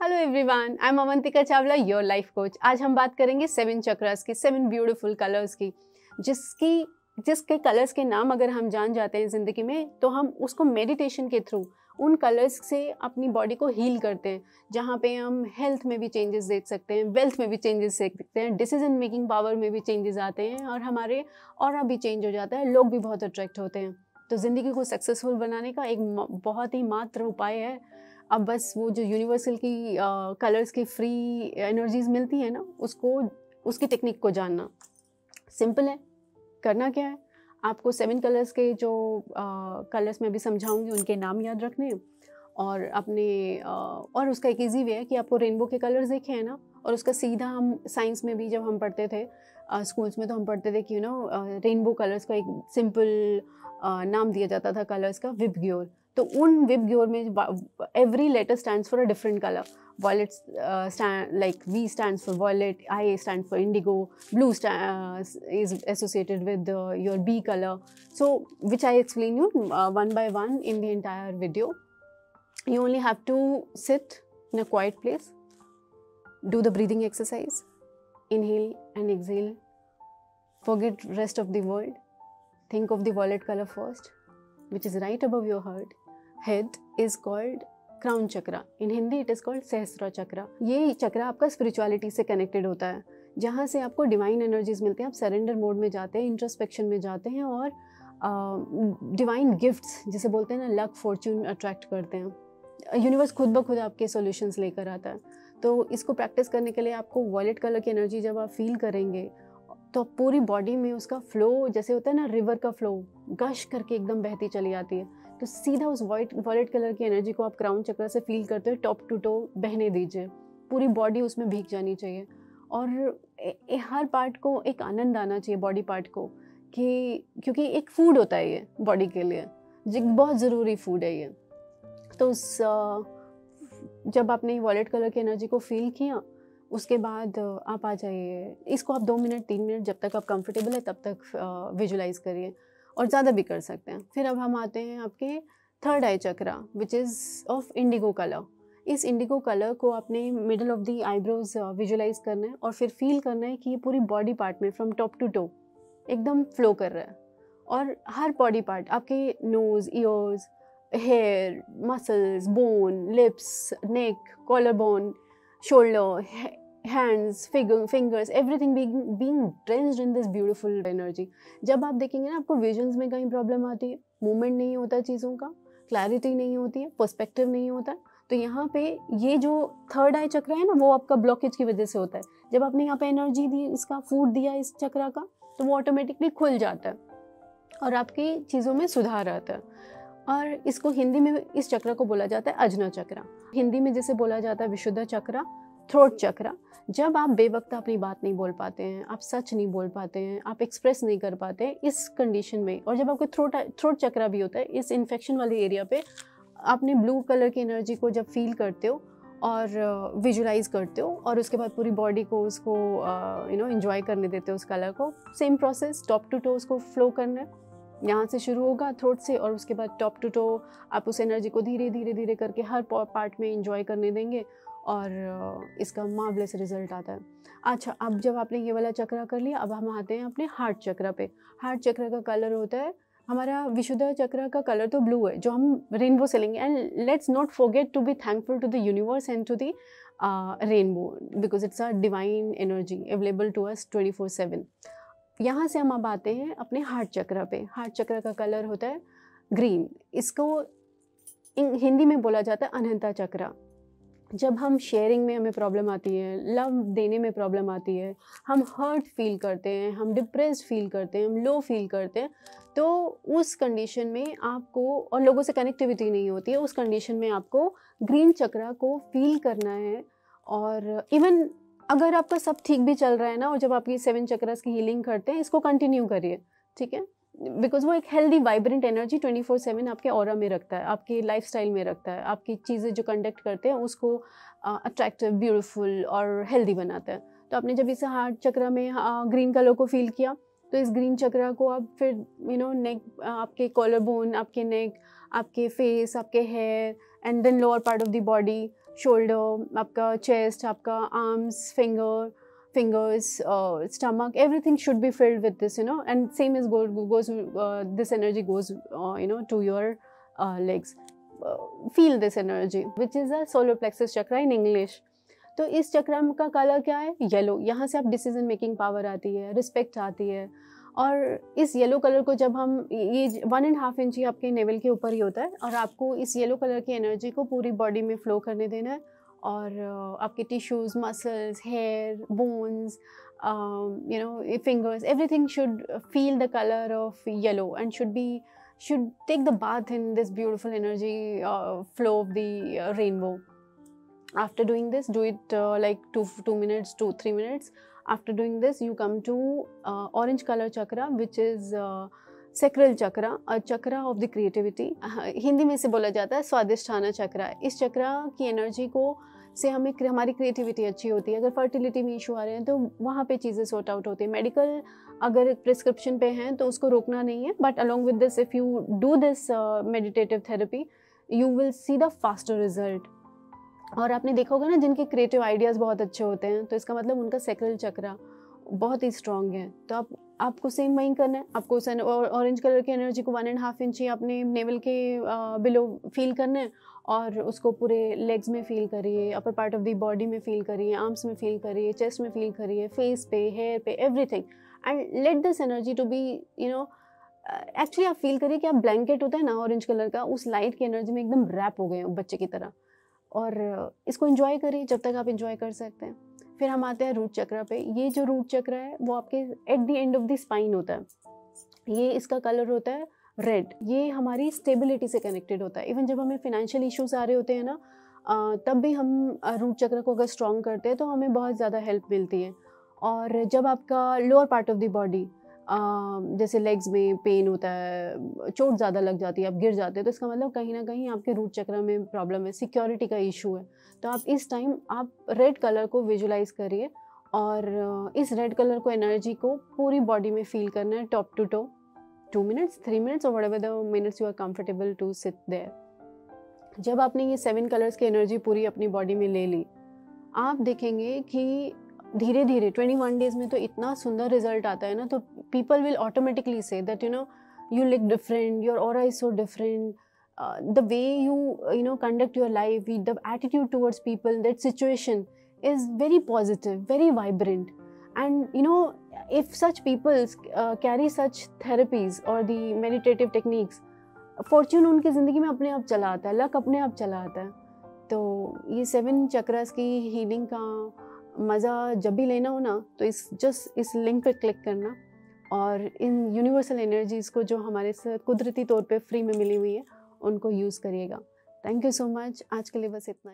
Hello everyone, I am Avantika Chawla, your life coach. आज हम बात करेंगे 7 चक्रास की, 7 ब्यूटीफुल कलर्स की, जिसके कलर्स के नाम अगर हम जान जाते हैं ज़िंदगी में तो हम उसको मेडिटेशन के थ्रू उन कलर्स से अपनी बॉडी को हील करते हैं, जहाँ पे हम हेल्थ में भी चेंजेस देख सकते हैं, वेल्थ में भी चेंजेस देख सकते हैं, डिसीजन मेकिंग पावर में भी चेंजेस आते हैं और हमारे ऑरा भी चेंज हो जाता है, लोग भी बहुत अट्रैक्ट होते हैं। तो ज़िंदगी को सक्सेसफुल बनाने का एक बहुत ही मात्र उपाय है, अब बस वो जो यूनिवर्सल की कलर्स की फ्री एनर्जीज मिलती है ना, उसकी टेक्निक को जानना। सिंपल है, करना क्या है, आपको 7 कलर्स के जो कलर्स मैं भी समझाऊंगी उनके नाम याद रखने और और उसका एक इजी वे है कि आपको रेनबो के कलर्स देखे हैं ना, और उसका सीधा हम साइंस में भी जब हम पढ़ते थे स्कूल्स में, तो हम पढ़ते थे कि रेनबो कलर्स का एक सिंपल नाम दिया जाता था कलर्स का, विबग्योर। तो उन विबग्योर में every letter stands for a different colour. Violet like V stands for violet, I stands for indigo, blue is associated with your B color. So which I explain you one by one in the entire video. You only have to sit in a quiet place, do the breathing exercise, inhale and exhale, forget rest of the world, think of the violet color first, which is right above your head is called crown chakra. In Hindi it is called सहस्त्र चक्रा। ये चक्रा आपका spirituality से connected होता है, जहाँ से आपको divine energies मिलते हैं। आप सरेंडर मोड में जाते हैं, इंट्रोस्पेक्शन में जाते हैं और डिवाइन गिफ्ट्स जिसे बोलते हैं ना, लक फॉर्च्यून अट्रैक्ट करते हैं। यूनिवर्स खुद ब खुद आपके सॉल्यूशंस लेकर आता है। तो इसको प्रैक्टिस करने के लिए आपको वॉयलेट कलर की एनर्जी जब आप फील करेंगे तो पूरी बॉडी में उसका फ्लो जैसे होता है ना, रिवर का फ्लो गश करके एकदम बहती चली आती है। तो सीधा उस वॉयलेट कलर की एनर्जी को आप क्राउन चक्र से फील करते हुए टॉप टू टो बहने दीजिए। पूरी बॉडी उसमें भीग जानी चाहिए और हर पार्ट को एक आनंद आना चाहिए, बॉडी पार्ट को, कि क्योंकि एक फूड होता है ये बॉडी के लिए, जो बहुत ज़रूरी फूड है ये। तो जब आपने वॉयलेट कलर की एनर्जी को फील किया, उसके बाद आप आ जाइए, इसको आप 2 मिनट 3 मिनट जब तक आप कंफर्टेबल है तब तक विजुलाइज करिए, और ज़्यादा भी कर सकते हैं। फिर अब हम आते हैं आपके third eye chakra, which is of indigo colour. इस इंडिगो कलर को आपने middle of the eyebrows visualise करना है और फिर फील करना है कि ये पूरी बॉडी पार्ट में फ्रॉम टॉप टू टो एकदम फ्लो कर रहा है। और हर बॉडी पार्ट, आपके nose, ears, hair, muscles, bone, lips, neck, collar bone, shoulder, hands, fingers, everything being drenched in this beautiful energy. जब आप देखेंगे ना, आपको विजन्स में कहीं प्रॉब्लम आती है, मूवमेंट नहीं होता चीज़ों का, क्लैरिटी नहीं होती है, पर्सपेक्टिव नहीं होता, तो यहाँ पे ये जो थर्ड आई चक्र है ना, वो आपका ब्लॉकेज की वजह से होता है। जब आपने यहाँ पे एनर्जी दी, इसका फूड दिया इस चक्र का, तो वो ऑटोमेटिकली खुल जाता है और आपकी चीज़ों में सुधार आता है। और इसको हिंदी में इस चक्र को बोला जाता है अजना चक्रा। हिंदी में जिसे बोला जाता है विशुद्ध चक्रा, थ्रोट चक्रा। जब आप बेवक्त अपनी बात नहीं बोल पाते हैं, आप सच नहीं बोल पाते हैं, आप एक्सप्रेस नहीं कर पाते हैं इस कंडीशन में, और जब आपको थ्रोट चक्रा भी होता है, इस इन्फेक्शन वाले एरिया पे आपने ब्लू कलर की एनर्जी को जब फील करते हो और विजुलाइज करते हो और उसके बाद पूरी बॉडी को उसको एंजॉय करने देते हो उस कलर को, same process, top to toe उसको फ्लो करना है। यहाँ से शुरू होगा थ्रोट से, और उसके बाद टॉप टू टो आप उस एनर्जी को धीरे धीरे धीरे करके हर पार्ट में एंजॉय करने देंगे और इसका मार्वलेस रिजल्ट आता है। अच्छा, अब जब आपने ये वाला चक्रा कर लिया, अब हम आते हैं अपने हार्ट चक्रा पे। हार्ट चक्रा का कलर होता है, हमारा विशुद्ध चक्रा का कलर तो ब्लू है, जो हम रेनबो से लेंगे। And let's not forget to be thankful to the universe and to the rainbow, because it's a divine energy available to us 24/7। यहाँ से हम अब आते हैं अपने हार्ट चक्रा पे। हार्ट चक्रा का कलर होता है ग्रीन। इसको हिंदी में बोला जाता है अनंता चक्रा। जब हम शेयरिंग में हमें प्रॉब्लम आती है, लव देने में प्रॉब्लम आती है, हम हर्ट फील करते हैं, हम डिप्रेस्ड फील करते हैं, हम लो फील करते हैं, तो उस कंडीशन में आपको, और लोगों से कनेक्टिविटी नहीं होती है, उस कंडीशन में आपको ग्रीन चक्रा को फील करना है। और इवन अगर आपका सब ठीक भी चल रहा है ना, और जब आप ये 7 चक्रास की हीलिंग करते हैं, इसको कंटिन्यू करिए, ठीक है, बिकॉज वो एक हेल्दी वाइब्रेंट एनर्जी 24/7 आपके ऑरा में रखता है, आपके लाइफस्टाइल में रखता है, आपकी चीज़ें जो कंडक्ट करते हैं उसको अट्रैक्टिव, ब्यूटीफुल और हेल्दी बनाता है। तो आपने जब इसे हार्ट चक्रा में ग्रीन कलर को फील किया, तो इस ग्रीन चक्रा को आप फिर नेक, आपके कॉलर बोन, आपके नेक, आपके फेस, आपके hair, and then lower part of the body, shoulder, आपका चेस्ट, आपका arms, fingers, stomach, everything should be filled with this, and same as goes this energy goes, to your legs. Feel this energy, which is a solar plexus chakra in English. तो इस चक्र का colour क्या है? Yellow. यहाँ से आप decision making power आती है, रिस्पेक्ट आती है। और इस येलो कलर को जब हम, ये 1.5 इंच ही आपके नेवल के ऊपर ही होता है, और आपको इस येलो कलर की एनर्जी को पूरी बॉडी में फ्लो करने देना है। और आपके tissues, muscles, hair, bones, fingers, everything should feel the colour of yellow and should take the bath in this beautiful energy flow of the rainbow. After doing this, do it like 2 minutes, 2-3 minutes. After doing this, you come to orange color chakra, which is sacral chakra, a chakra of the creativity. Hindi में से बोला जाता है स्वादिष्ठाना चक्रा। इस चक्रा की energy को से हमें हमारी क्रिएटिविटी अच्छी होती है। अगर फर्टिलिटी में इशू आ रहे हैं तो वहाँ पे चीज़ें सॉर्ट आउट होती है। मेडिकल अगर प्रिस्क्रिप्शन पे हैं तो उसको रोकना नहीं है, but along with this if you do this meditative therapy you will see the faster result. और आपने देखा होगा ना, जिनके क्रिएटिव आइडियाज़ बहुत अच्छे होते हैं तो इसका मतलब उनका सैक्रल चक्रा बहुत ही स्ट्रॉन्ग है। तो आपको सेम वही करना है। आपको ऑरेंज कलर की एनर्जी को 1.5 इंच ही अपने नेवल के बिलो फील करना है, और उसको पूरे लेग्स में फील करिए, upper part of the body में फील करिए, आर्म्स में फील करिए, चेस्ट में फील करिए, फेस पे, हेयर पे, everything. And let this energy to be actually आप फील करिए कि आप ब्लैंकेट होता है ना ऑरेंज कलर का, उस लाइट की एनर्जी में एकदम रैप हो गए हो बच्चे की तरह। और इसको एंजॉय करिए जब तक आप एंजॉय कर सकते हैं। फिर हम आते हैं रूट चक्रा पे। ये जो रूट चक्रा है वो आपके at the end of the spine होता है। ये इसका कलर होता है रेड। ये हमारी स्टेबिलिटी से कनेक्टेड होता है। इवन जब हमें फाइनेंशियल इश्यूज आ रहे होते हैं ना, तब भी हम रूट चक्र को अगर स्ट्रॉन्ग करते हैं तो हमें बहुत ज़्यादा हेल्प मिलती है। और जब आपका lower part of the body, जैसे लेग्स में पेन होता है, चोट ज़्यादा लग जाती है, आप गिर जाते हैं, तो इसका मतलब कहीं ना कहीं आपके रूट चक्र में प्रॉब्लम है, सिक्योरिटी का इशू है। तो आप इस टाइम आप रेड कलर को विजुलाइज करिए, और इस रेड कलर को एनर्जी को पूरी बॉडी में फील करना है, top to to. 2 minutes, 3 minutes, or whatever the minutes you are comfortable to sit there. जब आपने ये 7 कलर्स की एनर्जी पूरी अपनी बॉडी में ले ली, आप देखेंगे कि धीरे धीरे 21 डेज में तो इतना सुंदर रिजल्ट आता है ना, तो people will automatically say that you look different, your aura is so different, the way you conduct your life, the attitude towards people, that situation is very positive, very vibrant. And if such people carry such therapies or the meditative techniques, fortune उनकी ज़िंदगी में अपने आप चला आता है, luck अपने आप चला आता है। तो ये 7 चक्रास की हीलिंग का मज़ा जब भी लेना हो ना, तो इस लिंक पर क्लिक करना, और इन यूनिवर्सल एनर्जीज़ को जो हमारे साथ कुदरती तौर पे फ्री में मिली हुई है उनको यूज़ करिएगा। Thank you so much. आज के लिए बस इतना ही।